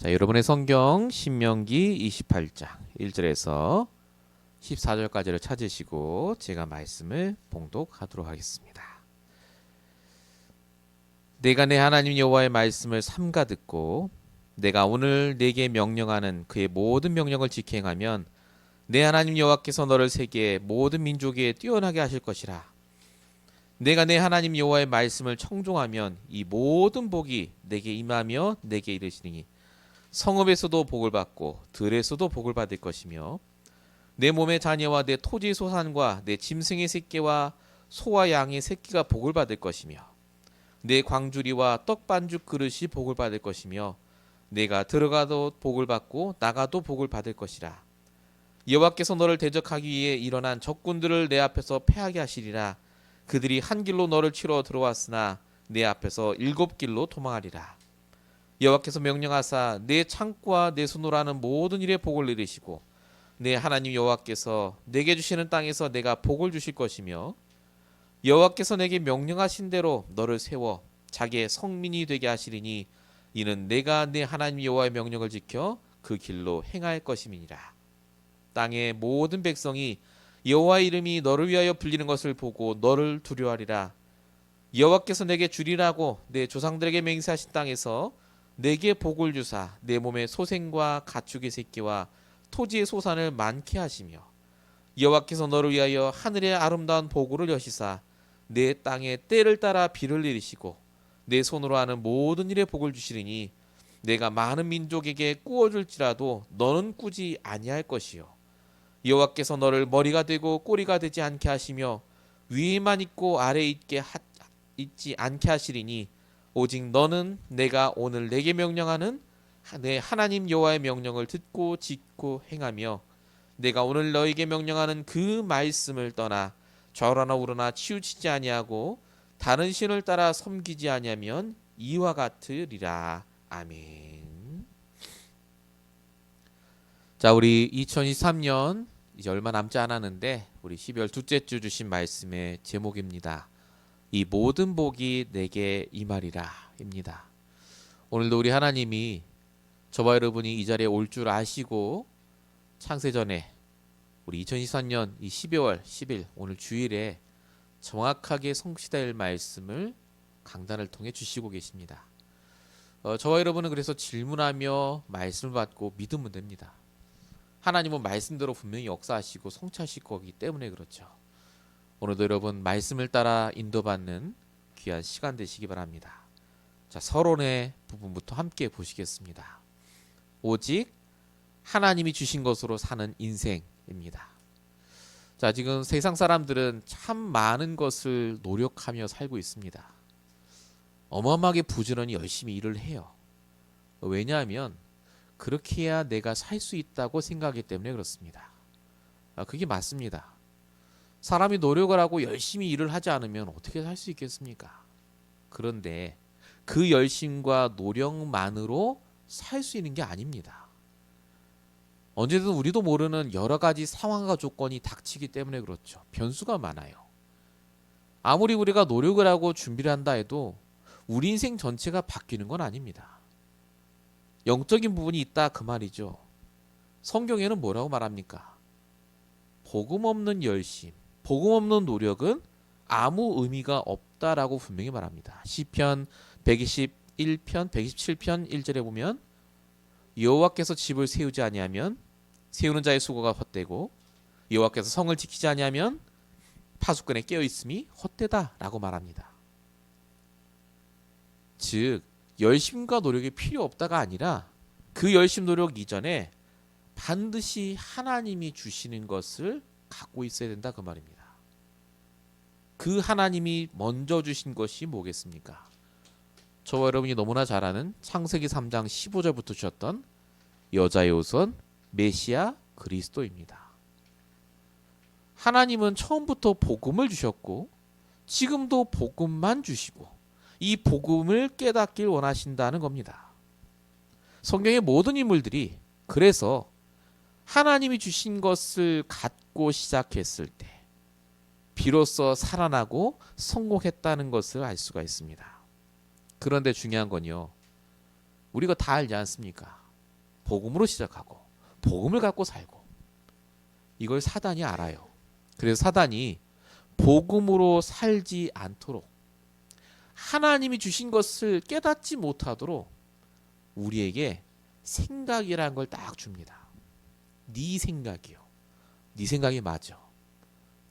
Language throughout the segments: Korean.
자, 여러분의 성경 신명기 28장 1절에서 14절까지를 찾으시고 제가 말씀을 봉독하도록 하겠습니다. 내가 내 하나님 여호와의 말씀을 삼가 듣고 내가 오늘 네게 명령하는 그의 모든 명령을 지켜 행하면 내 하나님 여호와께서 너를 세계 모든 민족에 뛰어나게 하실 것이라. 내가 내 하나님 여호와의 말씀을 청종하면 이 모든 복이 내게 임하며 내게 이르시니 성읍에서도 복을 받고 들에서도 복을 받을 것이며 내 몸의 자녀와 내 토지 소산과 내 짐승의 새끼와 소와 양의 새끼가 복을 받을 것이며 내 광주리와 떡반죽 그릇이 복을 받을 것이며 내가 들어가도 복을 받고 나가도 복을 받을 것이라. 여호와께서 너를 대적하기 위해 일어난 적군들을 내 앞에서 패하게 하시리라. 그들이 한 길로 너를 치러 들어왔으나 내 앞에서 7길로 도망하리라. 여호와께서 명령하사 내 창고와 내 손으로 하는 모든 일에 복을 내리시고 내 하나님 여호와께서 내게 주시는 땅에서 내가 복을 주실 것이며 여호와께서 내게 명령하신 대로 너를 세워 자기의 성민이 되게 하시리니 이는 내가 내 하나님 여호와의 명령을 지켜 그 길로 행할 것임이니라. 땅의 모든 백성이 여호와의 이름이 너를 위하여 불리는 것을 보고 너를 두려워하리라. 여호와께서 내게 주리라고 내 조상들에게 맹세하신 땅에서 내게 복을 주사 내 몸의 소생과 가축의 새끼와 토지의 소산을 많게 하시며 여호와께서 너를 위하여 하늘의 아름다운 보고를 여시사 내 땅에 때를 따라 비를 내리시고 내 손으로 하는 모든 일에 복을 주시리니 내가 많은 민족에게 꾸어줄지라도 너는 꾸지 아니할 것이요 여호와께서 너를 머리가 되고 꼬리가 되지 않게 하시며 위에만 있고 아래에 있지 않게 하시리니 오직 너는 내가 오늘 내게 명령하는 내 하나님 여호와의 명령을 듣고 짓고 행하며 내가 오늘 너에게 명령하는 그 말씀을 떠나 좌우나 우러나 치우치지 아니하고 다른 신을 따라 섬기지 아니하면 이와 같으리라. 아멘. 자, 우리 2023년 이제 얼마 남지 않았는데 우리 12월 둘째 주 주신 말씀의 제목입니다. 이 모든 복이 내게 임하리라 입니다. 오늘도 우리 하나님이 저와 여러분이 이 자리에 올 줄 아시고 창세전에 우리 2023년 이 12월 10일 오늘 주일에 정확하게 성취될 말씀을 강단을 통해 주시고 계십니다. 저와 여러분은 그래서 질문하며 말씀을 받고 믿으면 됩니다. 하나님은 말씀대로 분명히 역사하시고 성취하실 거기 때문에 그렇죠. 오늘도 여러분 말씀을 따라 인도받는 귀한 시간 되시기 바랍니다. 자, 서론의 부분부터 함께 보시겠습니다. 오직 하나님이 주신 것으로 사는 인생입니다. 자, 지금 세상 사람들은 참 많은 것을 노력하며 살고 있습니다. 어마어마하게 부지런히 열심히 일을 해요. 왜냐하면 그렇게 해야 내가 살 수 있다고 생각하기 때문에 그렇습니다. 그게 맞습니다. 사람이 노력을 하고 열심히 일을 하지 않으면 어떻게 살 수 있겠습니까? 그런데 그 열심과 노력만으로 살 수 있는 게 아닙니다. 언제든 우리도 모르는 여러 가지 상황과 조건이 닥치기 때문에 그렇죠. 변수가 많아요. 아무리 우리가 노력을 하고 준비를 한다 해도 우리 인생 전체가 바뀌는 건 아닙니다. 영적인 부분이 있다 그 말이죠. 성경에는 뭐라고 말합니까? 복음 없는 열심, 복음 없는 노력은 아무 의미가 없다라고 분명히 말합니다. 시편 121편, 127편 1절에 보면 여호와께서 집을 세우지 아니하면 세우는 자의 수고가 헛되고 여호와께서 성을 지키지 아니하면 파수꾼의 깨어 있음이 헛되다라고 말합니다. 즉 열심과 노력이 필요 없다가 아니라 그 열심 노력 이전에 반드시 하나님이 주시는 것을 갖고 있어야 된다 그 말입니다. 그 하나님이 먼저 주신 것이 뭐겠습니까? 저와 여러분이 너무나 잘 아는 창세기 3장 15절부터 주셨던 여자의 우선 메시아 그리스도입니다. 하나님은 처음부터 복음을 주셨고 지금도 복음만 주시고 이 복음을 깨닫길 원하신다는 겁니다. 성경의 모든 인물들이 그래서 하나님이 주신 것을 갖고 시작했을 때 비로소 살아나고 성공했다는 것을 알 수가 있습니다. 그런데 중요한 건요. 우리가 다 알지 않습니까? 복음으로 시작하고 복음을 갖고 살고, 이걸 사단이 알아요. 그래서 사단이 복음으로 살지 않도록, 하나님이 주신 것을 깨닫지 못하도록 우리에게 생각이라는 걸 딱 줍니다. 네 생각이요. 네 생각이 맞아.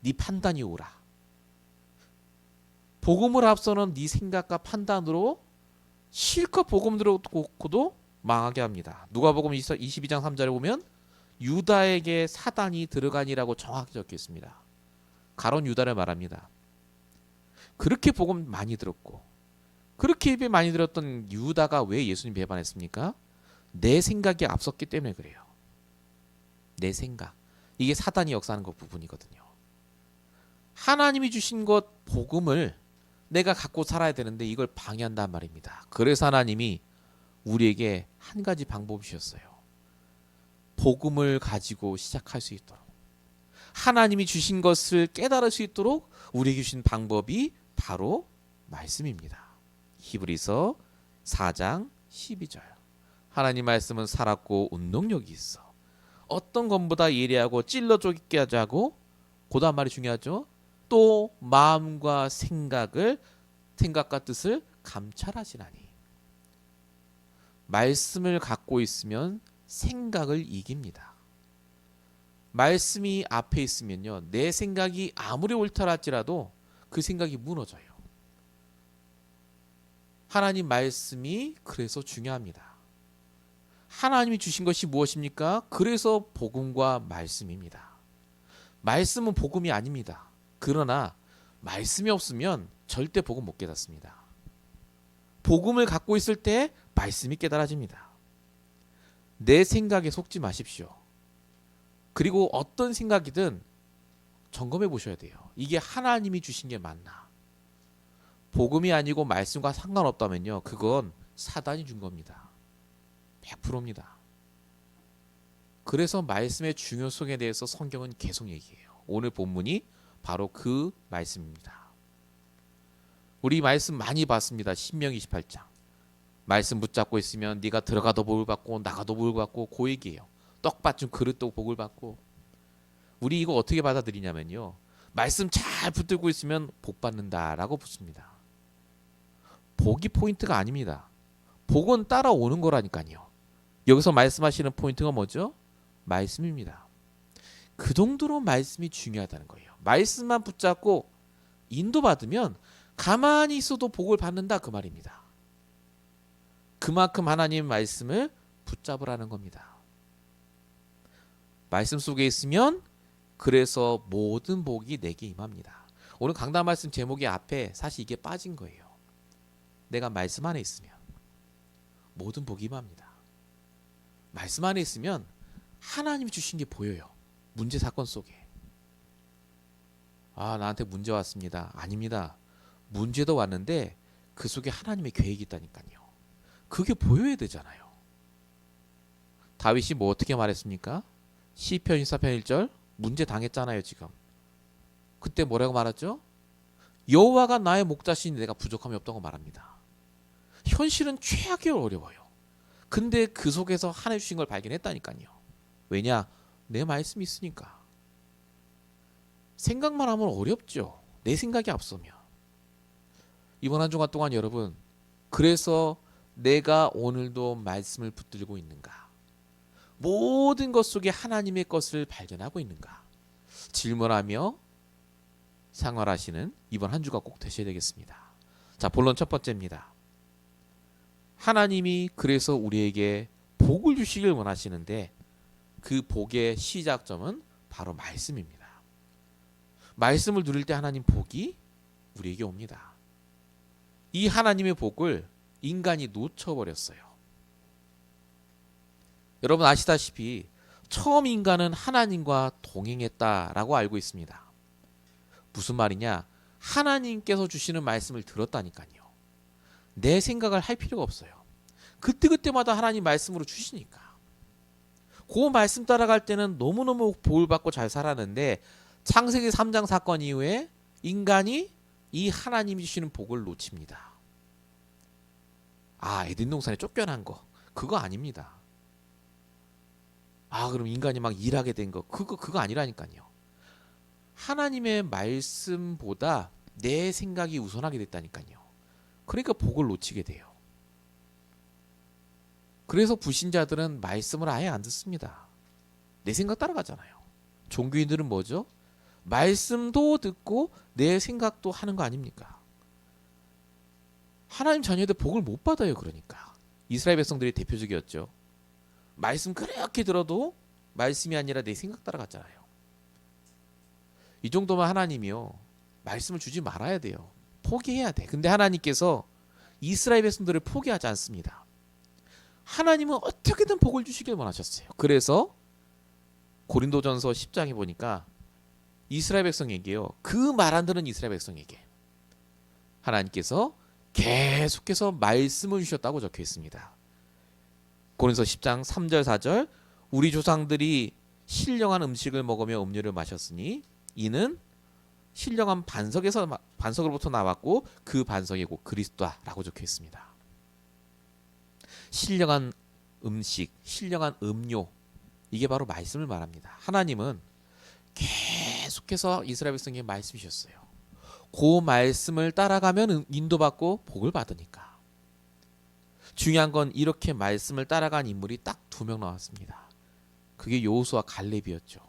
네 판단이 옳아. 복음을 앞서는 네 생각과 판단으로 실컷 복음 들어놓고도 망하게 합니다. 누가복음 22장 3절에 보면 유다에게 사단이 들어가니라고 정확히 적혀 있습니다. 가론 유다를 말합니다. 그렇게 복음 많이 들었고 그렇게 예배 많이 들었던 유다가 왜 예수님 배반했습니까? 내 생각이 앞섰기 때문에 그래요. 내 생각. 이게 사단이 역사하는 것 부분이거든요. 하나님이 주신 것 복음을 내가 갖고 살아야 되는데 이걸 방해한단 말입니다. 그래서 하나님이 우리에게 한 가지 방법을 주셨어요. 복음을 가지고 시작할 수 있도록, 하나님이 주신 것을 깨달을 수 있도록 우리에게 주신 방법이 바로 말씀입니다. 히브리서 4장 12절. 하나님 말씀은 살았고 운동력이 있어. 어떤 것보다 예리하고 찔러 쪼개 하자고, 그 다음 말이 중요하죠. 또 마음과 생각과 뜻을 감찰하시나니. 말씀을 갖고 있으면 생각을 이깁니다. 말씀이 앞에 있으면요, 내 생각이 아무리 옳다 할지라도 그 생각이 무너져요. 하나님 말씀이 그래서 중요합니다. 하나님이 주신 것이 무엇입니까? 그래서 복음과 말씀입니다. 말씀은 복음이 아닙니다. 그러나 말씀이 없으면 절대 복음 못 깨닫습니다. 복음을 갖고 있을 때 말씀이 깨달아집니다. 내 생각에 속지 마십시오. 그리고 어떤 생각이든 점검해 보셔야 돼요. 이게 하나님이 주신 게 맞나? 복음이 아니고 말씀과 상관없다면요, 그건 사단이 준 겁니다. 100%입니다. 그래서 말씀의 중요성에 대해서 성경은 계속 얘기해요. 오늘 본문이 바로 그 말씀입니다. 우리 말씀 많이 봤습니다. 신명기 28장. 말씀 붙잡고 있으면 네가 들어가도 복을 받고 나가도 복을 받고, 그 얘기예요. 떡 받준 그릇도 복을 받고. 우리 이거 어떻게 받아들이냐면요, 말씀 잘 붙들고 있으면 복 받는다라고 붙습니다. 복이 포인트가 아닙니다. 복은 따라오는 거라니까요. 여기서 말씀하시는 포인트가 뭐죠? 말씀입니다. 그 정도로 말씀이 중요하다는 거예요. 말씀만 붙잡고 인도받으면 가만히 있어도 복을 받는다, 그 말입니다. 그만큼 하나님 말씀을 붙잡으라는 겁니다. 말씀 속에 있으면 그래서 모든 복이 내게 임합니다. 오늘 강단 말씀 제목의 앞에 사실 이게 빠진 거예요. 내가 말씀 안에 있으면 모든 복이 임합니다. 말씀 안에 있으면 하나님이 주신 게 보여요. 문제 사건 속에. 아, 나한테 문제 왔습니다. 아닙니다. 문제도 왔는데 그 속에 하나님의 계획이 있다니까요. 그게 보여야 되잖아요. 다윗이 뭐 어떻게 말했습니까? 시편 24편 1절, 문제 당했잖아요 지금. 그때 뭐라고 말했죠? 여호와가 나의 목자시니 내가 부족함이 없다고 말합니다. 현실은 최악의 어려워요. 근데 그 속에서 하나님 주신 걸 발견했다니까요. 왜냐? 내 말씀이 있으니까. 생각만 하면 어렵죠. 내 생각이 앞서면. 이번 한 주간 동안 여러분, 그래서 내가 오늘도 말씀을 붙들고 있는가? 모든 것 속에 하나님의 것을 발견하고 있는가? 질문하며 생활하시는 이번 한 주가 꼭 되셔야 되겠습니다. 자, 본론 첫 번째입니다. 하나님이 그래서 우리에게 복을 주시길 원하시는데 그 복의 시작점은 바로 말씀입니다. 말씀을 누릴 때 하나님 복이 우리에게 옵니다. 이 하나님의 복을 인간이 놓쳐버렸어요. 여러분 아시다시피 처음 인간은 하나님과 동행했다라고 알고 있습니다. 무슨 말이냐? 하나님께서 주시는 말씀을 들었다니까요. 내 생각을 할 필요가 없어요. 그때그때마다 하나님 말씀으로 주시니까. 그 말씀 따라갈 때는 너무너무 복을 받고 잘 살았는데 창세기 3장 사건 이후에 인간이 이 하나님이 주시는 복을 놓칩니다. 아, 에덴 동산에 쫓겨난 거 그거 아닙니다. 그럼 인간이 막 일하게 된 거 그거 아니라니까요. 하나님의 말씀보다 내 생각이 우선하게 됐다니까요. 그러니까 복을 놓치게 돼요. 그래서 불신자들은 말씀을 아예 안 듣습니다. 내 생각 따라가잖아요. 종교인들은 뭐죠? 말씀도 듣고 내 생각도 하는 거 아닙니까? 하나님 자녀들 복을 못 받아요. 그러니까 이스라엘 백성들이 대표적이었죠. 말씀 그렇게 들어도 말씀이 아니라 내 생각 따라갔잖아요. 이 정도면 하나님이요 말씀을 주지 말아야 돼요. 포기해야 돼. 근데 하나님께서 이스라엘 백성들을 포기하지 않습니다. 하나님은 어떻게든 복을 주시길 원하셨어요. 그래서 고린도전서 10장에 보니까 이스라엘 백성에게요, 그 말 안 듣는 이스라엘 백성에게 하나님께서 계속해서 말씀을 주셨다고 적혀 있습니다. 고린도서 10장 3절 4절 우리 조상들이 신령한 음식을 먹으며 음료를 마셨으니 이는 신령한 반석으로부터 나왔고 그 반석이 곧 그리스도다라고 적혀 있습니다. 신령한 음식, 신령한 음료, 이게 바로 말씀을 말합니다. 하나님은 계속해서 이스라엘 백성에게 말씀 주셨어요. 그 말씀을 따라가면 인도받고 복을 받으니까. 중요한 건 이렇게 말씀을 따라간 인물이 딱 2명 나왔습니다. 그게 여호수아 갈렙이었죠.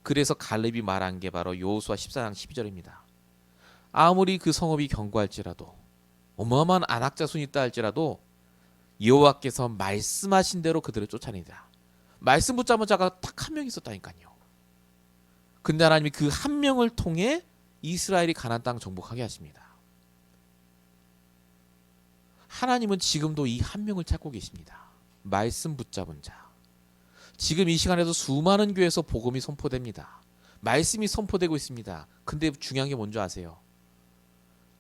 그래서 갈렙이 말한 게 바로 여호수아 14장 12절입니다. 아무리 그 성읍이 견고할지라도 어마어마한 안악자손이 있다 할지라도 여호와께서 말씀하신 대로 그들을 쫓아내자. 말씀 붙잡은 자가 딱 한 명 있었다니까요. 근데 하나님이 그 한 명을 통해 이스라엘이 가나안 땅 정복하게 하십니다. 하나님은 지금도 이 한 명을 찾고 계십니다. 말씀 붙잡은 자. 지금 이 시간에도 수많은 교회에서 복음이 선포됩니다. 말씀이 선포되고 있습니다. 근데 중요한 게 뭔지 아세요?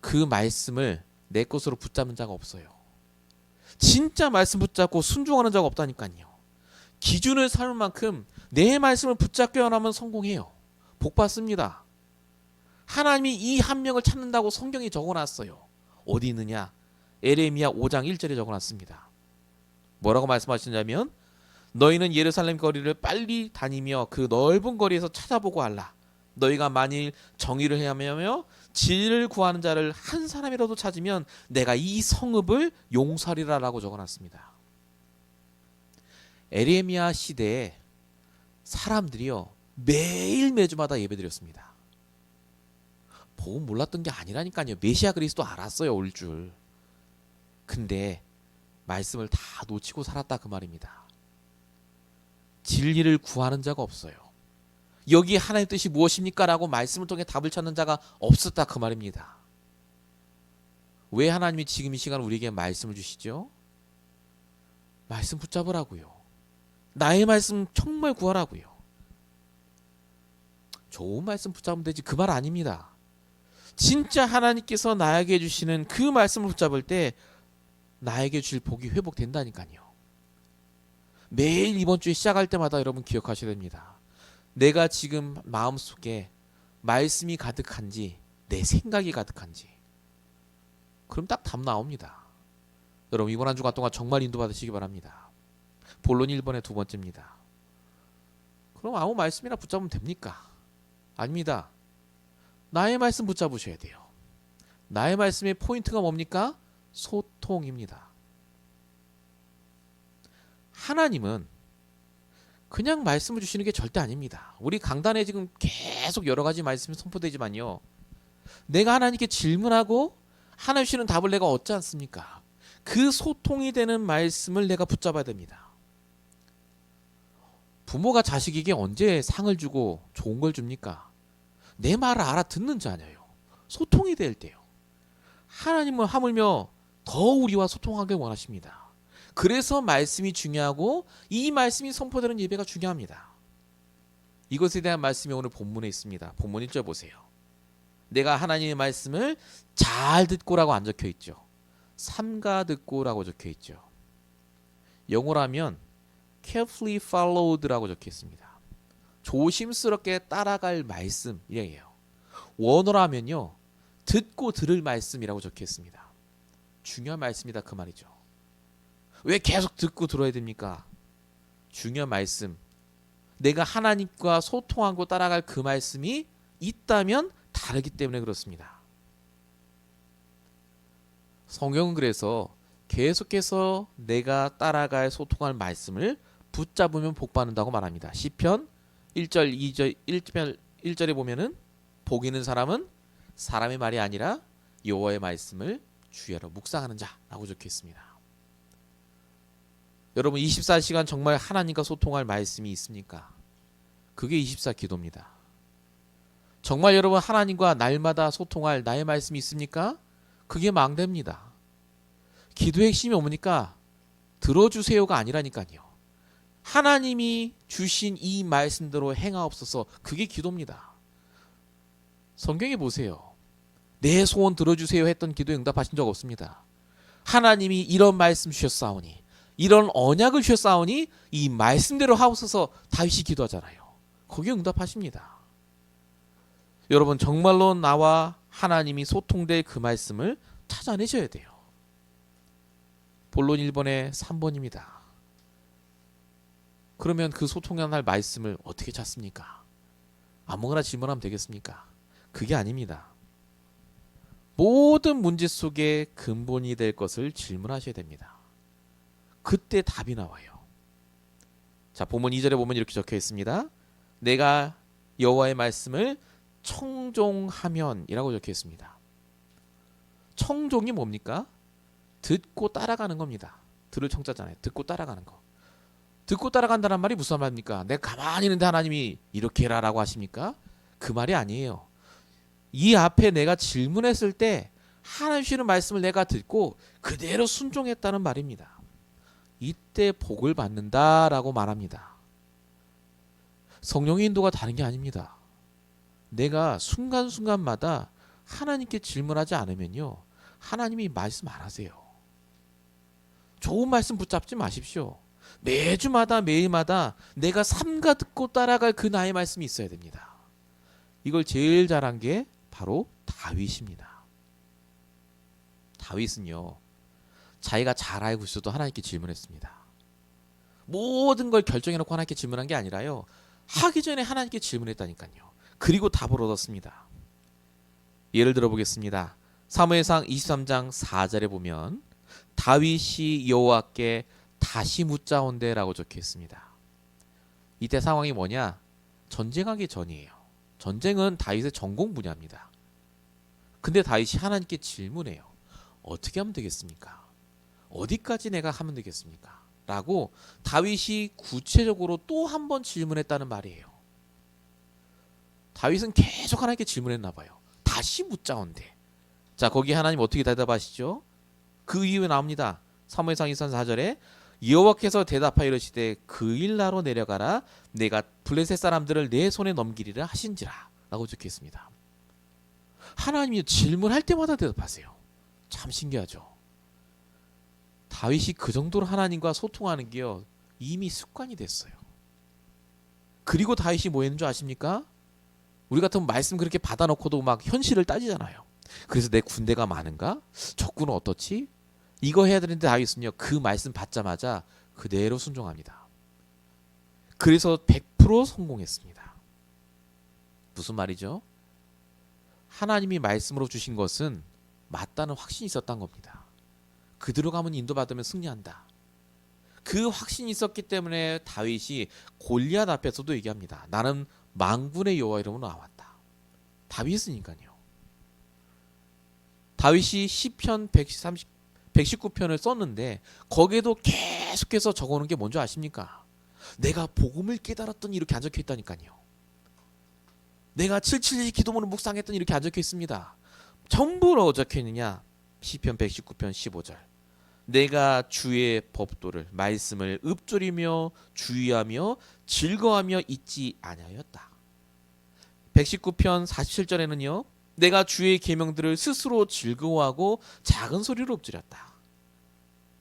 그 말씀을 내 것으로 붙잡는 자가 없어요. 진짜 말씀 붙잡고 순종하는 자가 없다니까요. 기준을 삼을 만큼 내 말씀을 붙잡기만 하면 성공해요. 복 받습니다. 하나님이 이 한 명을 찾는다고 성경에 적어놨어요. 어디 있느냐? 에레미야 5장 1절에 적어놨습니다. 뭐라고 말씀하시냐면 너희는 예루살렘 거리를 빨리 다니며 그 넓은 거리에서 찾아보고 알라. 너희가 만일 정의를 행하며 진리를 구하는 자를 한 사람이라도 찾으면 내가 이 성읍을 용서하리라 라고 적어놨습니다. 에레미야 시대에 사람들이요 매일 매주마다 예배드렸습니다. 복음 몰랐던 게 아니라니까요. 메시아 그리스도 알았어요. 올 줄. 근데 말씀을 다 놓치고 살았다 그 말입니다. 진리를 구하는 자가 없어요. 여기 하나님의 뜻이 무엇입니까? 라고 말씀을 통해 답을 찾는 자가 없었다 그 말입니다. 왜 하나님이 지금 이 시간 우리에게 말씀을 주시죠? 말씀 붙잡으라고요. 나의 말씀 정말 구하라고요. 좋은 말씀 붙잡으면 되지 그 말 아닙니다. 진짜 하나님께서 나에게 주시는 그 말씀을 붙잡을 때 나에게 주실 복이 회복된다니까요. 매일 이번 주에 시작할 때마다 여러분 기억하셔야 됩니다. 내가 지금 마음속에 말씀이 가득한지 내 생각이 가득한지 그럼 딱 답 나옵니다. 여러분 이번 한 주간 동안 정말 인도받으시기 바랍니다. 본론 1번의 2번째입니다. 그럼 아무 말씀이나 붙잡으면 됩니까? 아닙니다. 나의 말씀 붙잡으셔야 돼요. 나의 말씀의 포인트가 뭡니까? 소통입니다. 하나님은 그냥 말씀을 주시는 게 절대 아닙니다. 우리 강단에 지금 계속 여러 가지 말씀이 선포되지만요. 내가 하나님께 질문하고 하나님 주시는 답을 내가 얻지 않습니까? 그 소통이 되는 말씀을 내가 붙잡아야 됩니다. 부모가 자식에게 언제 상을 주고 좋은 걸 줍니까? 내 말을 알아듣는 자녀요. 소통이 될 때요. 하나님은 하물며 더 우리와 소통하길 원하십니다. 그래서 말씀이 중요하고 이 말씀이 선포되는 예배가 중요합니다. 이것에 대한 말씀이 오늘 본문에 있습니다. 본문 1절 보세요. 내가 하나님의 말씀을 잘 듣고라고 안 적혀 있죠. 삼가 듣고라고 적혀 있죠. 영어로 하면 carefully followed라고 적혀 있습니다. 조심스럽게 따라갈 말씀이에요. 원어로 하면요. 듣고 들을 말씀이라고 적혀 있습니다. 중요한 말씀이다 그 말이죠. 왜 계속 듣고 들어야 됩니까? 중요한 말씀, 내가 하나님과 소통하고 따라갈 그 말씀이 있다면 다르기 때문에 그렇습니다. 성경은 그래서 계속해서 내가 따라갈 소통할 말씀을 붙잡으면 복받는다고 말합니다. 시편 1절 2절 1절에 보면은 복 있는 사람은 사람의 말이 아니라 여호와의 말씀을 주야로 묵상하는 자라고 적혀 있습니다. 여러분 24시간 정말 하나님과 소통할 말씀이 있습니까? 그게 24 기도입니다. 정말 여러분 하나님과 날마다 소통할 나의 말씀이 있습니까? 그게 망대입니다. 기도의 핵심이 뭡니까? 들어주세요가 아니라니까요. 하나님이 주신 이 말씀대로 행하옵소서, 그게 기도입니다. 성경에 보세요. 내 소원 들어주세요 했던 기도에 응답하신 적 없습니다. 하나님이 이런 말씀 주셨사오니, 이런 언약을 주셨사오니 이 말씀대로 하옵소서 다윗이 기도하잖아요. 거기에 응답하십니다. 여러분 정말로 나와 하나님이 소통될 그 말씀을 찾아내셔야 돼요. 본론 1번에 3번입니다. 그러면 그 소통할 말씀을 어떻게 찾습니까? 아무거나 질문하면 되겠습니까? 그게 아닙니다. 모든 문제 속에 근본이 될 것을 질문하셔야 됩니다. 그때 답이 나와요. 자, 본문 2절에 보면 이렇게 적혀 있습니다. 내가 여호와의 말씀을 청종하면이라고 적혀 있습니다. 청종이 뭡니까? 듣고 따라가는 겁니다. 들을 청자잖아요. 듣고 따라가는 거. 듣고 따라간다는 말이 무슨 말입니까? 내가 가만히 있는데 하나님이 이렇게 해라라고 하십니까? 그 말이 아니에요. 이 앞에 내가 질문했을 때 하나님 주시는 말씀을 내가 듣고 그대로 순종했다는 말입니다. 이때 복을 받는다라고 말합니다. 성령의 인도가 다른 게 아닙니다. 내가 순간순간마다 하나님께 질문하지 않으면요, 하나님이 말씀 안 하세요. 좋은 말씀 붙잡지 마십시오. 매주마다 매일마다 내가 삼가 듣고 따라갈 그 나의 말씀이 있어야 됩니다. 이걸 제일 잘한 게 바로 다윗입니다. 다윗은요, 자기가 잘 알고 있어도 하나님께 질문했습니다. 모든 걸 결정해놓고 하나님께 질문한 게 아니라요, 하기 전에 하나님께 질문했다니까요. 그리고 답을 얻었습니다. 예를 들어 보겠습니다. 사무엘상 23장 4절에 보면 다윗이 여호와께 다시 묻자온대라고 적혀 있습니다. 이때 상황이 뭐냐? 전쟁하기 전이에요. 전쟁은 다윗의 전공 분야입니다. 근데 다윗이 하나님께 질문해요. 어떻게 하면 되겠습니까? 어디까지 내가 하면 되겠습니까? 라고 다윗이 구체적으로 또 한 번 질문했다는 말이에요. 다윗은 계속 하나님께 질문했나 봐요. 다시 묻자온대. 자, 거기 하나님 어떻게 대답하시죠? 그 이후에 나옵니다. 사무엘상 24절에 여호와께서 대답하여 이르시되 그 일 나로 내려가라, 내가 블레셋 사람들을 내 손에 넘기리라 하신지라 라고 적혀 있습니다. 하나님이 질문할 때마다 대답하세요. 참 신기하죠. 다윗이 그 정도로 하나님과 소통하는 게요, 이미 습관이 됐어요. 그리고 다윗이 뭐 했는 줄 아십니까? 우리 같으면 말씀 그렇게 받아놓고도 막 현실을 따지잖아요. 그래서 내 군대가 많은가? 적군은 어떻지? 이거 해야 되는데 다윗은요, 그 말씀 받자마자 그대로 순종합니다. 그래서 100% 성공했습니다. 무슨 말이죠? 하나님이 말씀으로 주신 것은 맞다는 확신이 있었던 겁니다. 그대로 가면 인도받으면 승리한다. 그 확신이 있었기 때문에 다윗이 골리앗 앞에서도 얘기합니다. 나는 만군의 여호와 이름으로 나왔다. 답이 있으니까요. 다윗이 시편 119편을 썼는데 거기에도 계속해서 적어놓은 게 뭔지 아십니까? 내가 복음을 깨달았더니 이렇게 안 적혀 있다니까요. 내가 772 기도문을 묵상했더니 이렇게 안 적혀 있습니다. 전부로 적혀 있느냐? 시편 119편 15절. 내가 주의 법도를 말씀을 읊조리며 주의하며 즐거워하며 잊지 아니하였다. 119편 47절에는요. 내가 주의 계명들을 스스로 즐거워하고 작은 소리로 읊조렸다.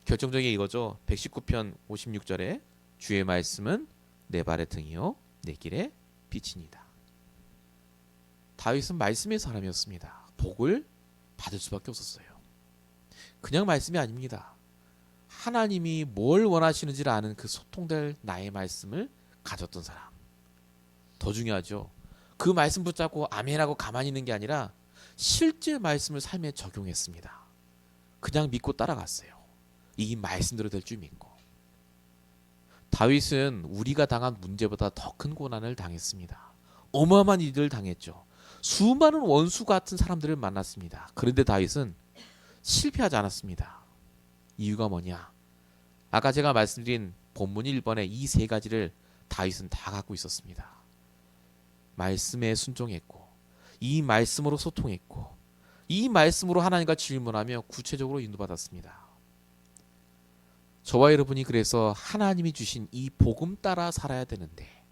결정적인 이거죠. 119편 56절에 주의 말씀은 내 발의 등이요 내 길의 빛이니이다. 다윗은 말씀의 사람이었습니다. 복을 받을 수밖에 없었어요. 그냥 말씀이 아닙니다. 하나님이 뭘 원하시는지를 아는 그 소통될 나의 말씀을 가졌던 사람. 더 중요하죠. 그 말씀 붙잡고 아멘하고 가만히 있는 게 아니라 실제 말씀을 삶에 적용했습니다. 그냥 믿고 따라갔어요. 이 말씀대로 될 줄 믿고. 다윗은 우리가 당한 문제보다 더 큰 고난을 당했습니다. 어마어마한 일을 당했죠. 수많은 원수 같은 사람들을 만났습니다. 그런데 다윗은 실패하지 않았습니다. 이유가 뭐냐? 아까 제가 말씀드린 본문 1번의 이 세 가지를 다윗은 다 갖고 있었습니다. 말씀에 순종했고, 이 말씀으로 소통했고, 이 말씀으로 하나님과 질문하며 구체적으로 인도받았습니다. 저와 여러분이 그래서 하나님이 주신 이 복음 따라 살아야 되는데,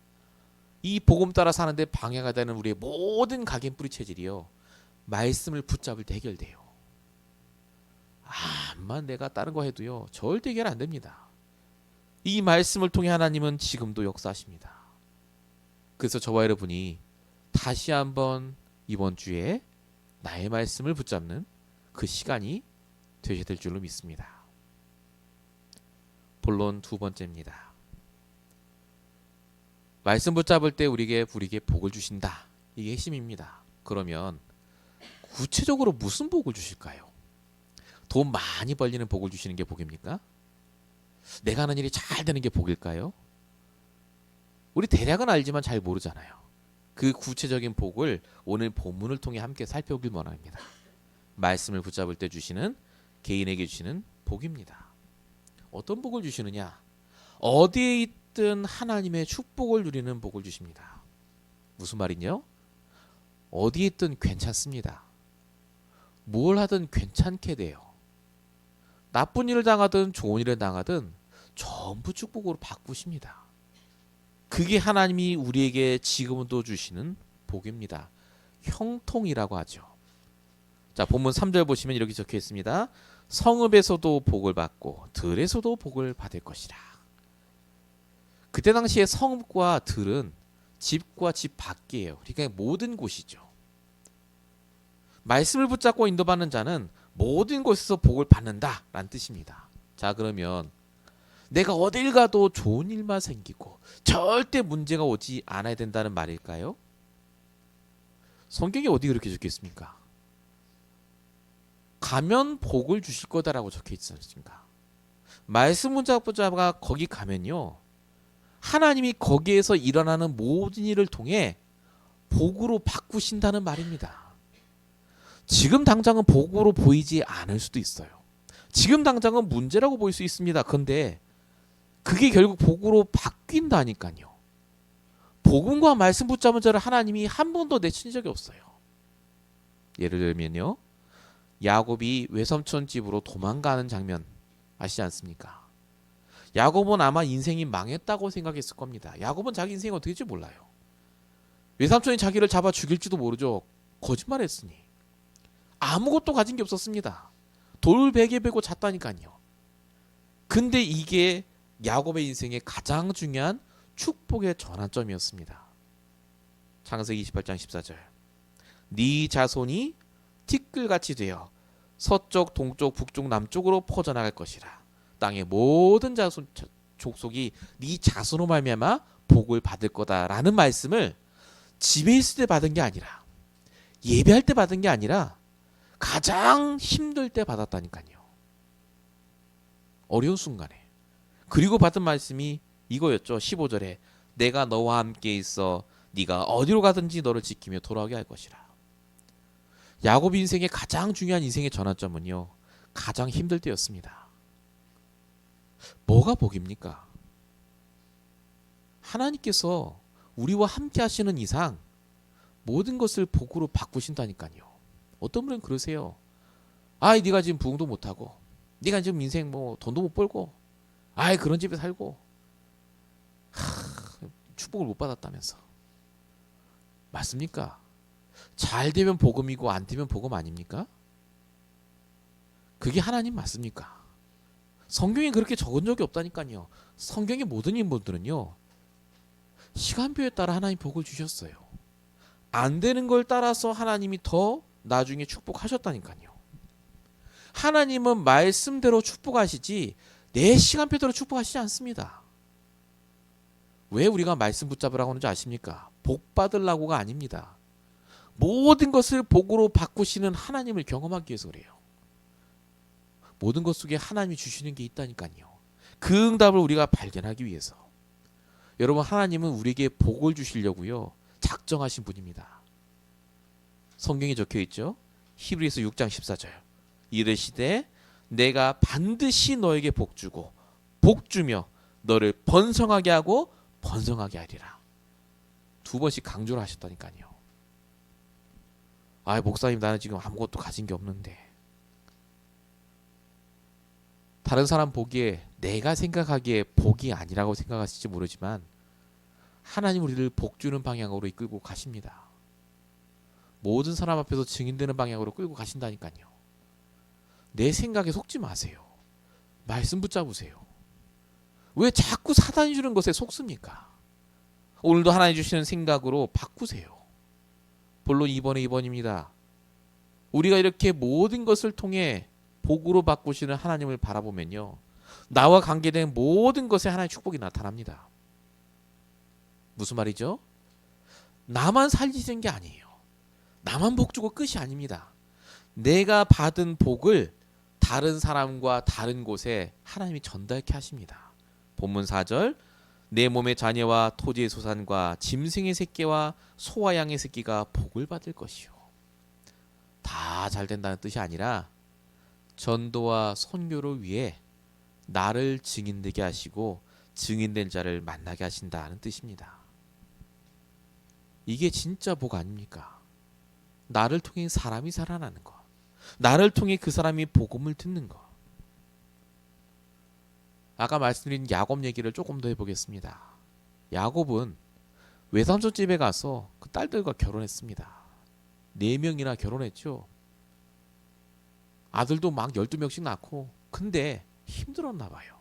이 복음 따라 사는데 방해가 되는 우리의 모든 각인뿌리 체질이요, 말씀을 붙잡을 때 해결돼요. 암만 내가 다른 거 해도요, 절대 해결 안 됩니다. 이 말씀을 통해 하나님은 지금도 역사하십니다. 그래서 저와 여러분이 다시 한번 이번 주에 나의 말씀을 붙잡는 그 시간이 되셔야 될 줄로 믿습니다. 본론 두 번째입니다. 말씀 붙잡을 때 우리에게 복을 주신다. 이게 핵심입니다. 그러면 구체적으로 무슨 복을 주실까요? 돈 많이 벌리는 복을 주시는 게 복입니까? 내가 하는 일이 잘 되는 게 복일까요? 우리 대략은 알지만 잘 모르잖아요. 그 구체적인 복을 오늘 본문을 통해 함께 살펴보길 원합니다. 말씀을 붙잡을 때 주시는, 개인에게 주시는 복입니다. 어떤 복을 주시느냐? 어디에 있든 하나님의 축복을 누리는 복을 주십니다. 무슨 말이냐? 어디에 있든 괜찮습니다. 뭘 하든 괜찮게 돼요. 나쁜 일을 당하든 좋은 일을 당하든 전부 축복으로 바꾸십니다. 그게 하나님이 우리에게 지금도 주시는 복입니다. 형통이라고 하죠. 자, 본문 3절 보시면 이렇게 적혀 있습니다. 성읍에서도 복을 받고 들에서도 복을 받을 것이라. 그때 당시에 성읍과 들은 집과 집 밖이에요. 그러니까 모든 곳이죠. 말씀을 붙잡고 인도받는 자는 모든 곳에서 복을 받는다라는 뜻입니다. 자, 그러면 내가 어딜 가도 좋은 일만 생기고 절대 문제가 오지 않아야 된다는 말일까요? 성경에 어디 그렇게 적혀 있습니까? 가면 복을 주실 거다라고 적혀 있지 않습니까? 말씀 붙잡자가 거기 가면요, 하나님이 거기에서 일어나는 모든 일을 통해 복으로 바꾸신다는 말입니다. 지금 당장은 복으로 보이지 않을 수도 있어요. 지금 당장은 문제라고 보일 수 있습니다. 그런데 그게 결국 복으로 바뀐다니까요. 복음과 말씀 붙잡은 자를 하나님이 한 번도 내친 적이 없어요. 예를 들면요, 야곱이 외삼촌 집으로 도망가는 장면 아시지 않습니까? 야곱은 아마 인생이 망했다고 생각했을 겁니다. 야곱은 자기 인생이 어떻게 될지 몰라요. 외삼촌이 자기를 잡아 죽일지도 모르죠. 거짓말했으니. 아무것도 가진 게 없었습니다. 돌 베개 베고 잤다니까요. 근데 이게 야곱의 인생의 가장 중요한 축복의 전환점이었습니다. 창세기 28장 14절. 네 자손이 티끌같이 되어 서쪽, 동쪽, 북쪽, 남쪽으로 퍼져나갈 것이라. 땅의 모든 자손 족속이 네 자손으로 말미암아 복을 받을 거다라는 말씀을 집에 있을 때 받은 게 아니라, 예배할 때 받은 게 아니라 가장 힘들 때 받았다니까요. 어려운 순간에. 그리고 받은 말씀이 이거였죠. 15절에 내가 너와 함께 있어 네가 어디로 가든지 너를 지키며 돌아오게 할 것이라. 야곱 인생의 가장 중요한 인생의 전환점은요, 가장 힘들 때였습니다. 뭐가 복입니까? 하나님께서 우리와 함께 하시는 이상 모든 것을 복으로 바꾸신다니까요. 어떤 분은 그러세요. 아이, 네가 지금 부흥도 못하고, 네가 지금 인생 뭐 돈도 못 벌고, 아이, 그런 집에 살고, 축복을 못 받았다면서. 맞습니까? 잘 되면 복음이고 안 되면 복음 아닙니까? 그게 하나님 맞습니까? 성경에 그렇게 적은 적이 없다니까요. 성경의 모든 인물들은요, 시간표에 따라 하나님 복을 주셨어요. 안 되는 걸 따라서 하나님이 더 나중에 축복하셨다니까요. 하나님은 말씀대로 축복하시지 내 시간표대로 축복하시지 않습니다. 왜 우리가 말씀 붙잡으라고 하는지 아십니까? 복 받으려고가 아닙니다. 모든 것을 복으로 바꾸시는 하나님을 경험하기 위해서 그래요. 모든 것 속에 하나님이 주시는 게 있다니까요. 그 응답을 우리가 발견하기 위해서. 여러분, 하나님은 우리에게 복을 주시려고요 작정하신 분입니다. 성경에 적혀 있죠. 히브리서 6장 14절. 이르시되 내가 반드시 너에게 복 주고 복 주며 너를 번성하게 하고 번성하게 하리라. 두 번씩 강조를 하셨다니까요. 아, 목사님, 나는 지금 아무것도 가진 게 없는데. 다른 사람 보기에 내가 생각하기에 복이 아니라고 생각하실지 모르지만 하나님 우리를 복 주는 방향으로 이끌고 가십니다. 모든 사람 앞에서 증인되는 방향으로 끌고 가신다니까요. 내 생각에 속지 마세요. 말씀 붙잡으세요. 왜 자꾸 사단이 주는 것에 속습니까? 오늘도 하나님 주시는 생각으로 바꾸세요. 본론 2번에 2번입니다. 우리가 이렇게 모든 것을 통해 복으로 바꾸시는 하나님을 바라보면요, 나와 관계된 모든 것에 하나님의 축복이 나타납니다. 무슨 말이죠? 나만 살리시는 게 아니에요. 나만 복 주고 끝이 아닙니다. 내가 받은 복을 다른 사람과 다른 곳에 하나님이 전달케 하십니다. 본문 4절, 내 몸의 자녀와 토지의 소산과 짐승의 새끼와 소와 양의 새끼가 복을 받을 것이요. 다 잘 된다는 뜻이 아니라 전도와 선교를 위해 나를 증인되게 하시고 증인된 자를 만나게 하신다는 뜻입니다. 이게 진짜 복 아닙니까? 나를 통해 사람이 살아나는 것, 나를 통해 그 사람이 복음을 듣는 것. 아까 말씀드린 야곱 얘기를 조금 더 해보겠습니다. 야곱은 외삼촌 집에 가서 그 딸들과 결혼했습니다. 4명이나 결혼했죠. 아들도 막 12명씩 낳고. 근데 힘들었나 봐요.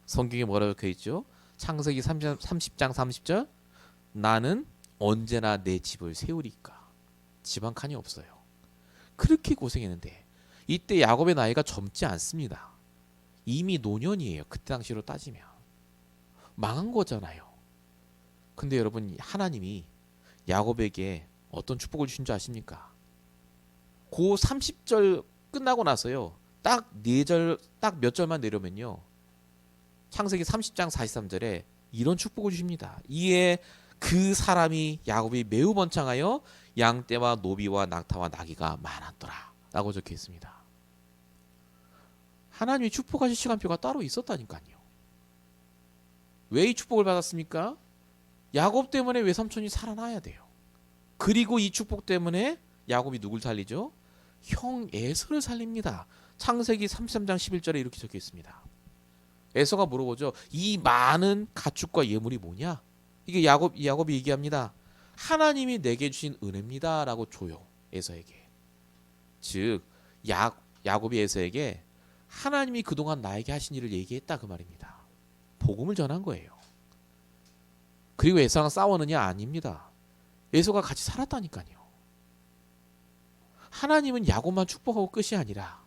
성경에 뭐라고 적혀 있죠? 창세기 30장 30절, 나는 언제나 내 집을 세우리까. 집 한 칸이 없어요. 그렇게 고생했는데 이때 야곱의 나이가 젊지 않습니다. 이미 노년이에요. 그때 당시로 따지면 망한 거잖아요. 근데 여러분, 하나님이 야곱에게 어떤 축복을 주신 줄 아십니까? 그 30절 끝나고 나서요, 딱 4절, 딱 몇 절만 내려면요, 창세기 30장 43절에 이런 축복을 주십니다. 이에 그 사람이 야곱이 매우 번창하여 양떼와 노비와 낙타와 나귀가 많았더라 라고 적혀 있습니다. 하나님이 축복하실 시간표가 따로 있었다니까요. 왜 이 축복을 받았습니까? 야곱 때문에 외삼촌이 살아나야 돼요. 그리고 이 축복 때문에 야곱이 누굴 살리죠? 형 에서를 살립니다. 창세기 33장 11절에 이렇게 적혀 있습니다. 에서가 물어보죠. 이 많은 가축과 예물이 뭐냐? 이게 야곱이 얘기합니다. 하나님이 내게 주신 은혜입니다 라고 줘요. 에서에게. 즉 야곱이 에서에게 하나님이 그동안 나에게 하신 일을 얘기했다, 그 말입니다. 복음을 전한 거예요. 그리고 에서랑 싸웠느냐? 아닙니다. 에서가 같이 살았다니까요. 하나님은 야곱만 축복하고 끝이 아니라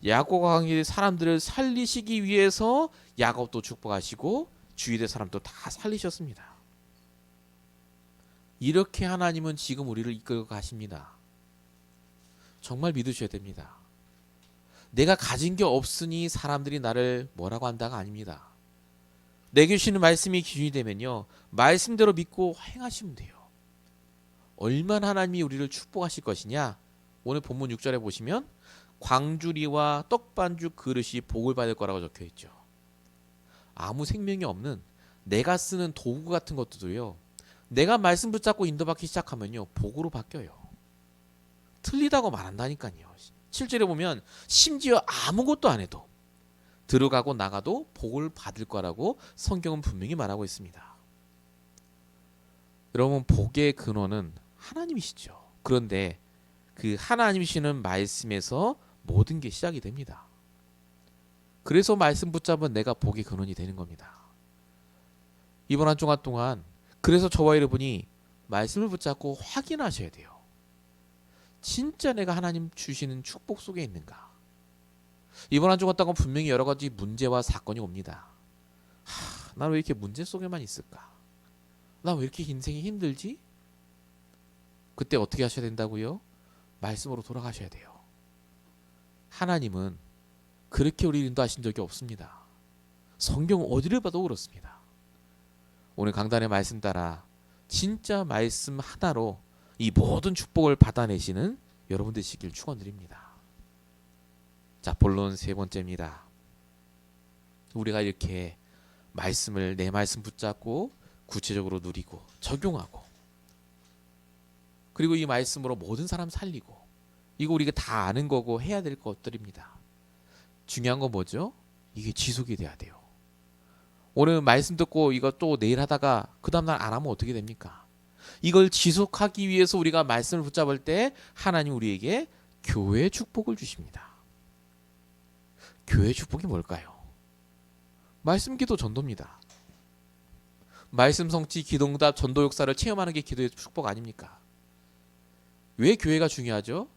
야곱과 관계된 사람들을 살리시기 위해서 야곱도 축복하시고 주위의 사람도 다 살리셨습니다. 이렇게 하나님은 지금 우리를 이끌고 가십니다. 정말 믿으셔야 됩니다. 내가 가진 게 없으니 사람들이 나를 뭐라고 한다가 아닙니다. 내게 주시는 말씀이 기준이 되면요, 말씀대로 믿고 행하시면 돼요. 얼마나 하나님이 우리를 축복하실 것이냐? 오늘 본문 6절에 보시면 광주리와 떡반죽 그릇이 복을 받을 거라고 적혀 있죠. 아무 생명이 없는 내가 쓰는 도구 같은 것들도요, 내가 말씀 붙잡고 인도받기 시작하면요, 복으로 바뀌어요. 틀리다고 말한다니까요. 7절에 보면 심지어 아무것도 안 해도 들어가고 나가도 복을 받을 거라고 성경은 분명히 말하고 있습니다. 여러분, 복의 근원은 하나님이시죠. 그런데 그 하나님이시는 말씀에서 모든 게 시작이 됩니다. 그래서 말씀 붙잡은 내가 복의 근원이 되는 겁니다. 이번 한 주간 동안 그래서 저와 여러분이 말씀을 붙잡고 확인하셔야 돼요. 진짜 내가 하나님 주시는 축복 속에 있는가? 이번 한 주간 동안 분명히 여러 가지 문제와 사건이 옵니다. 난 왜 이렇게 문제 속에만 있을까? 나 왜 이렇게 인생이 힘들지? 그때 어떻게 하셔야 된다고요? 말씀으로 돌아가셔야 돼요. 하나님은 그렇게 우리를 인도하신 적이 없습니다. 성경 어디를 봐도 그렇습니다. 오늘 강단의 말씀 따라 진짜 말씀 하나로 이 모든 축복을 받아내시는 여러분 되시길 축원드립니다. 자, 본론 세 번째입니다. 우리가 이렇게 말씀을 내 말씀 붙잡고 구체적으로 누리고 적용하고 그리고 이 말씀으로 모든 사람 살리고 이거 우리가 다 아는 거고 해야 될 것들입니다. 중요한 건 뭐죠? 이게 지속이 돼야 돼요. 오늘 말씀 듣고 이거 또 내일 하다가 그 다음날 안 하면 어떻게 됩니까? 이걸 지속하기 위해서 우리가 말씀을 붙잡을 때 하나님 우리에게 교회의 축복을 주십니다. 교회의 축복이 뭘까요? 말씀 기도 전도입니다. 말씀 성취 기도응답 전도 역사를 체험하는 게 기도의 축복 아닙니까? 왜 교회가 중요하죠?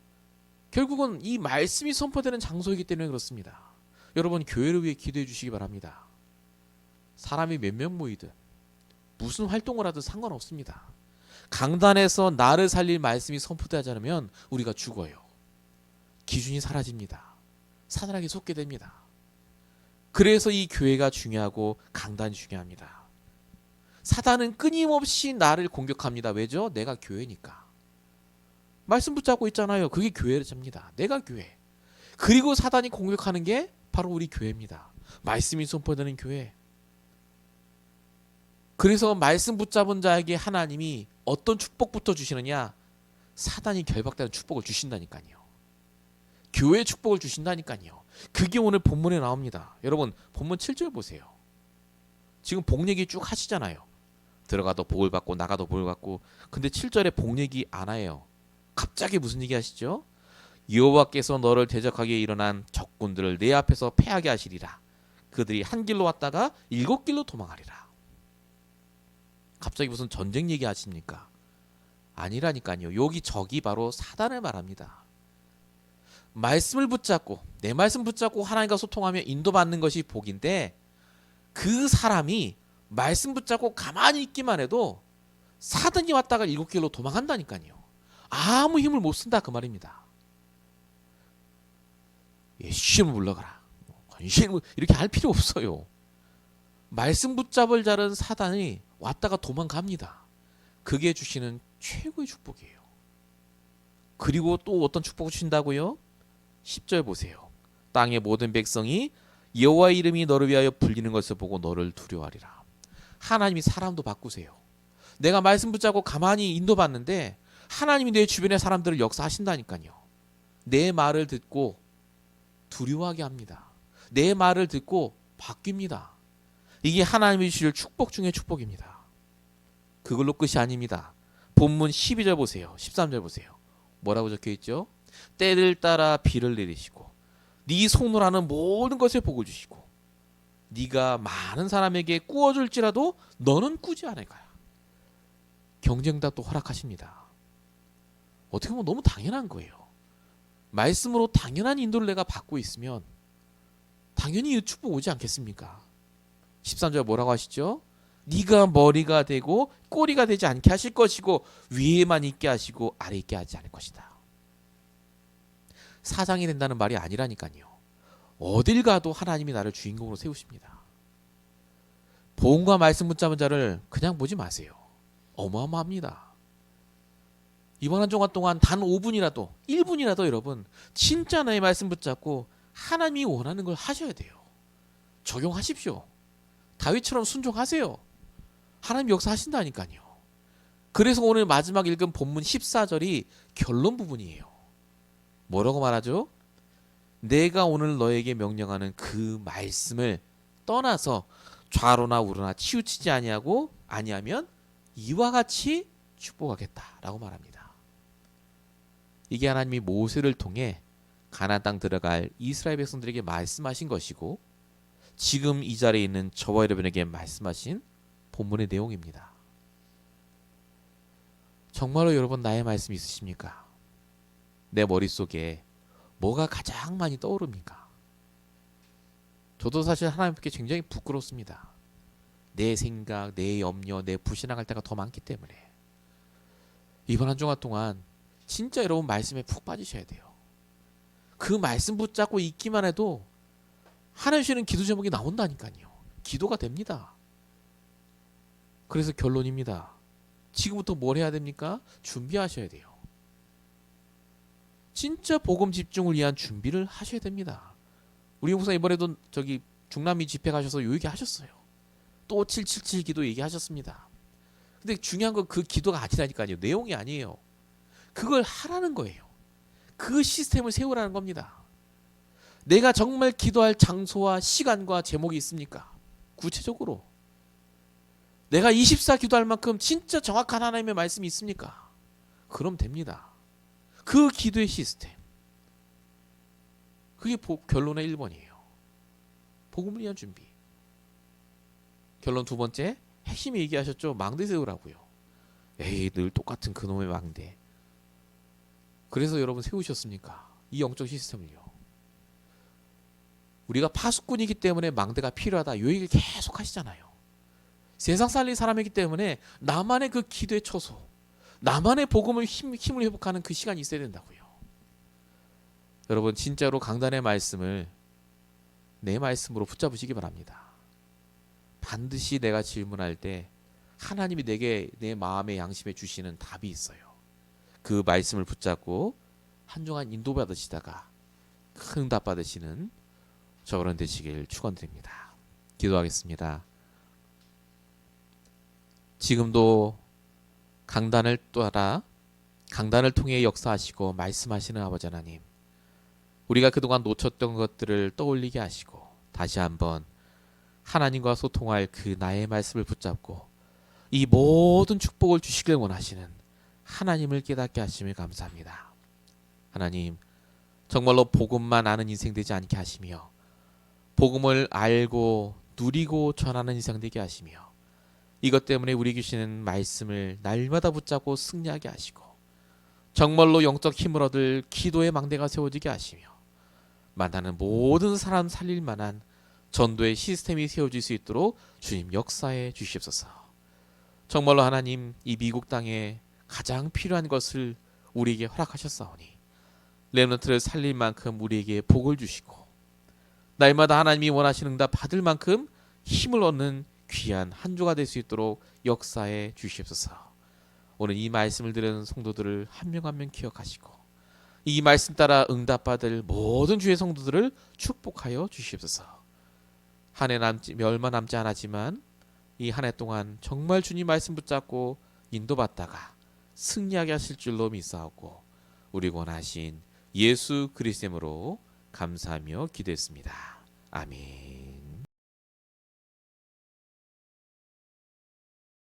결국은 이 말씀이 선포되는 장소이기 때문에 그렇습니다. 여러분 교회를 위해 기도해 주시기 바랍니다. 사람이 몇 명 모이든 무슨 활동을 하든 상관없습니다. 강단에서 나를 살릴 말씀이 선포되지 않으면 우리가 죽어요. 기준이 사라집니다. 사단에게 속게 됩니다. 그래서 이 교회가 중요하고 강단이 중요합니다. 사단은 끊임없이 나를 공격합니다. 왜죠? 내가 교회니까. 말씀 붙잡고 있잖아요. 그게 교회랍니다. 내가 교회. 그리고 사단이 공격하는 게 바로 우리 교회입니다. 말씀이 선포되는 교회. 그래서 말씀 붙잡은 자에게 하나님이 어떤 축복부터 주시느냐? 사단이 결박되는 축복을 주신다니까요. 교회의 축복을 주신다니까요. 그게 오늘 본문에 나옵니다. 여러분 본문 7절 보세요. 지금 복 얘기 쭉 하시잖아요. 들어가도 복을 받고 나가도 복을 받고. 근데 7절에 복 얘기 안 해요. 갑자기 무슨 얘기 하시죠? 여호와께서 너를 대적하기에 일어난 적군들을 내 앞에서 패하게 하시리라. 그들이 한 길로 왔다가 7길로 도망하리라. 갑자기 무슨 전쟁 얘기 하십니까? 아니라니까요. 여기 적이 바로 사단을 말합니다. 말씀을 붙잡고 내 말씀 붙잡고 하나님과 소통하며 인도받는 것이 복인데 그 사람이 말씀 붙잡고 가만히 있기만 해도 사단이 왔다가 7길로 도망한다니까요. 아무 힘을 못 쓴다 그 말입니다. 시험을 물러가라. 건실 이렇게 할 필요 없어요. 말씀 붙잡을 자는 사단이 왔다가 도망갑니다. 그게 주시는 최고의 축복이에요. 그리고 또 어떤 축복을 주신다고요? 10절 보세요. 땅의 모든 백성이 여호와의 이름이 너를 위하여 불리는 것을 보고 너를 두려워하리라. 하나님이 사람도 바꾸세요. 내가 말씀 붙잡고 가만히 인도받는데 하나님이 내 주변의 사람들을 역사하신다니까요. 내 말을 듣고 두려워하게 합니다. 내 말을 듣고 바뀝니다. 이게 하나님이 주실 축복 중에 축복입니다. 그걸로 끝이 아닙니다. 본문 12절 보세요. 13절 보세요. 뭐라고 적혀있죠? 때를 따라 비를 내리시고 네 손으로 하는 모든 것에 복을 주시고 네가 많은 사람에게 꾸어줄지라도 너는 꾸지 않을 거야. 경쟁답도 허락하십니다. 어떻게 보면 너무 당연한 거예요. 말씀으로 당연한 인도를 내가 받고 있으면 당연히 이 축복 오지 않겠습니까? 13절 뭐라고 하시죠? 네가 머리가 되고 꼬리가 되지 않게 하실 것이고 위에만 있게 하시고 아래 있게 하지 않을 것이다. 사장이 된다는 말이 아니라니까요. 어딜 가도 하나님이 나를 주인공으로 세우십니다. 복음과 말씀 붙잡은 자를 그냥 보지 마세요. 어마어마합니다. 이번 한 주간 동안 단 5분이라도 1분이라도 여러분 진짜 나의 말씀 붙잡고 하나님이 원하는 걸 하셔야 돼요. 적용하십시오. 다윗처럼 순종하세요. 하나님 역사하신다니까요. 그래서 오늘 마지막 읽은 본문 14절이 결론 부분이에요. 뭐라고 말하죠? 내가 오늘 너에게 명령하는 그 말씀을 떠나서 좌로나 우로나 치우치지 아니하면 이와 같이 축복하겠다라고 말합니다. 이게 하나님이 모세를 통해 가나안 땅 들어갈 이스라엘 백성들에게 말씀하신 것이고 지금 이 자리에 있는 저와 여러분에게 말씀하신 본문의 내용입니다. 정말로 여러분 나의 말씀 있으십니까? 내 머릿속에 뭐가 가장 많이 떠오릅니까? 저도 사실 하나님께 굉장히 부끄럽습니다. 내 생각, 내 염려, 내 불신앙할 때가 더 많기 때문에 이번 한 주간 동안 진짜 여러분 말씀에 푹 빠지셔야 돼요. 그 말씀 붙잡고 있기만 해도 하나님 주시는 기도 제목이 나온다니까요. 기도가 됩니다. 그래서 결론입니다. 지금부터 뭘 해야 됩니까? 준비하셔야 돼요. 진짜 복음 집중을 위한 준비를 하셔야 됩니다. 우리 목사 이번에도 저기 중남미 집회 가셔서 요 얘기 하셨어요. 또 777 기도 얘기하셨습니다. 근데 중요한 건 그 기도가 아니라니까요. 내용이 아니에요. 그걸 하라는 거예요. 그 시스템을 세우라는 겁니다. 내가 정말 기도할 장소와 시간과 제목이 있습니까? 구체적으로. 내가 24 기도할 만큼 진짜 정확한 하나님의 말씀이 있습니까? 그럼 됩니다. 그 기도의 시스템. 그게 결론의 1번이에요. 복음을 위한 준비. 결론 두 번째, 핵심이 얘기하셨죠. 망대 세우라고요. 에이, 늘 똑같은 그놈의 망대. 그래서 여러분 세우셨습니까? 이 영적 시스템을요. 우리가 파수꾼이기 때문에 망대가 필요하다. 이 얘기를 계속 하시잖아요. 세상 살릴 사람이기 때문에 나만의 그 기도의 처소, 나만의 복음을 힘을 회복하는 그 시간이 있어야 된다고요. 여러분 진짜로 강단의 말씀을 내 말씀으로 붙잡으시기 바랍니다. 반드시 내가 질문할 때 하나님이 내게 내 마음의 양심에 주시는 답이 있어요. 그 말씀을 붙잡고 한 주간 인도받으시다가 큰 응답 받으시는 저런 되시길 축원드립니다. 기도하겠습니다. 지금도 강단을 따라 강단을 통해 역사하시고 말씀하시는 아버지 하나님, 우리가 그동안 놓쳤던 것들을 떠올리게 하시고 다시 한번 하나님과 소통할 그 나의 말씀을 붙잡고 이 모든 축복을 주시길 원하시는 하나님을 깨닫게 하심을 감사합니다. 하나님, 정말로 복음만 아는 인생 되지 않게 하시며 복음을 알고 누리고 전하는 인생 되게 하시며 이것 때문에 우리 주시는 말씀을 날마다 붙잡고 승리하게 하시고 정말로 영적 힘을 얻을 기도의 망대가 세워지게 하시며 만나는 모든 사람 살릴 만한 전도의 시스템이 세워질 수 있도록 주님 역사해 주시옵소서. 정말로 하나님, 이 미국 땅에 가장 필요한 것을 우리에게 허락하셨사오니 렘넌트를 살릴 만큼 우리에게 복을 주시고 날마다 하나님이 원하시는 응답 받을 만큼 힘을 얻는 귀한 한 주가 될 수 있도록 역사해 주시옵소서. 오늘 이 말씀을 들은 성도들을 한 명 한 명 기억하시고 이 말씀 따라 응답받을 모든 주의 성도들을 축복하여 주시옵소서. 한 해 얼마 남지 않았지만 이 한 해 동안 정말 주님 말씀 붙잡고 인도받다가 승리하게 하실 줄로 믿사오고 우리 원하신 예수 그리스도로 감사하며 기도했습니다. 아멘.